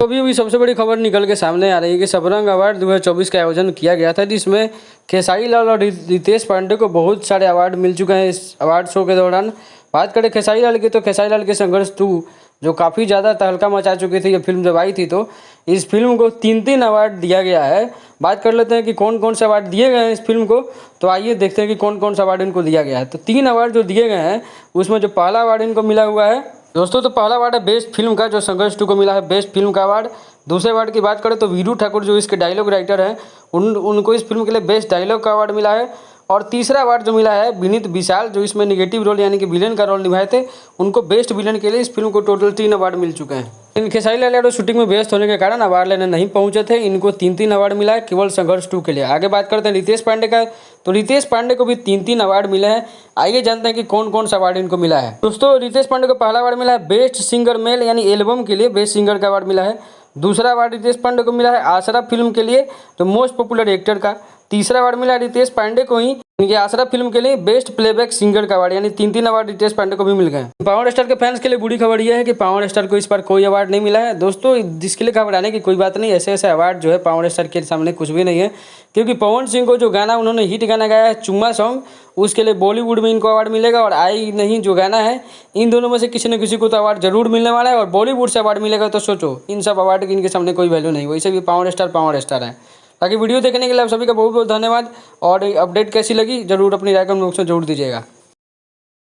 अभी सबसे बड़ी खबर निकल के सामने आ रही है कि सबरंग अवार्ड 2024 का आयोजन किया गया था, जिसमें खेसारी लाल और रितेश पांडे को बहुत सारे अवार्ड मिल चुके हैं इस अवार्ड शो के दौरान। बात करें खेसारी लाल की, तो खेसारी लाल के संघर्ष 2 जो काफ़ी ज़्यादा तहलका मचा चुकी थी, ये फिल्म जब आई थी तो इस फिल्म को 3 अवार्ड दिया गया है। बात कर लेते हैं कि कौन कौन से अवार्ड दिए गए हैं इस फिल्म को, तो आइए देखते हैं कि कौन कौन सा अवार्ड इनको दिया गया है। तो 3 अवार्ड जो दिए गए हैं उसमें जो पहला अवार्ड इनको मिला हुआ है दोस्तों, तो पहला अवार्ड है बेस्ट फिल्म का, जो संघर्ष 2 को मिला है बेस्ट फिल्म का अवार्ड। दूसरे अवार्ड की बात करें तो वीरू ठाकुर जो इसके डायलॉग राइटर हैं उनको इस फिल्म के लिए बेस्ट डायलॉग का अवार्ड मिला है। और तीसरा अवार्ड जो मिला है विनीत विशाल, जो इसमें निगेटिव रोल यानी कि विलेन का रोल निभाए थे, उनको बेस्ट विलेन के लिए इस फिल्म को टोटल 3 अवार्ड मिल चुके हैं। इन खेसारी लाल यादव शूटिंग में व्यस्त होने के कारण अवार्ड लेने नहीं पहुंचे थे। इनको 3 अवार्ड मिला है केवल संघर्ष 2 के लिए। आगे बात करते हैं रितेश पांडे का, तो रितेश पांडे को भी 3 अवार्ड मिले हैं। आइए जानते हैं कि कौन कौन सा अवार्ड इनको मिला है। दोस्तों, रितेश पांडे को पहला अवार्ड मिला है बेस्ट सिंगर मेल यानी एल्बम के लिए बेस्ट सिंगर का अवार्ड मिला है। दूसरा अवार्ड रितेश पांडे को मिला है आसरा फिल्म के लिए जो मोस्ट पॉपुलर एक्टर का। तीसरा अवार्ड मिला रितेश पांडे को ही इनके आसरा फिल्म के लिए बेस्ट प्लेबैक सिंगर का अवार्ड, यानी 3 अवार्ड रितेश पांडे को भी मिल गए। पावर स्टार के फैंस के लिए बुरी खबर यह है कि पावर स्टार को इस बार कोई अवार्ड नहीं मिला है। दोस्तों, जिसके लिए घबराने की कोई बात नहीं, ऐसे अवार्ड जो है पावर स्टार के सामने कुछ भी नहीं है, क्योंकि पवन सिंह को जो गाना उन्होंने हिट गाना गाया है चुम्मा सॉन्ग, उसके लिए बॉलीवुड में इनको अवार्ड मिलेगा। और आई नहीं जो गाना है, इन दोनों में से किसी न किसी को तो अवार्ड जरूर मिलने वाला है। और बॉलीवुड से अवार्ड मिलेगा तो सोचो, इन सब अवार्ड की इनके सामने कोई वैल्यू नहीं। वैसे भी पावर स्टार है। बाकी वीडियो देखने के लिए आप सभी का बहुत बहुत धन्यवाद। और अपडेट कैसी लगी जरूर अपनी राय कमेंट बॉक्स में जरूर दीजिएगा।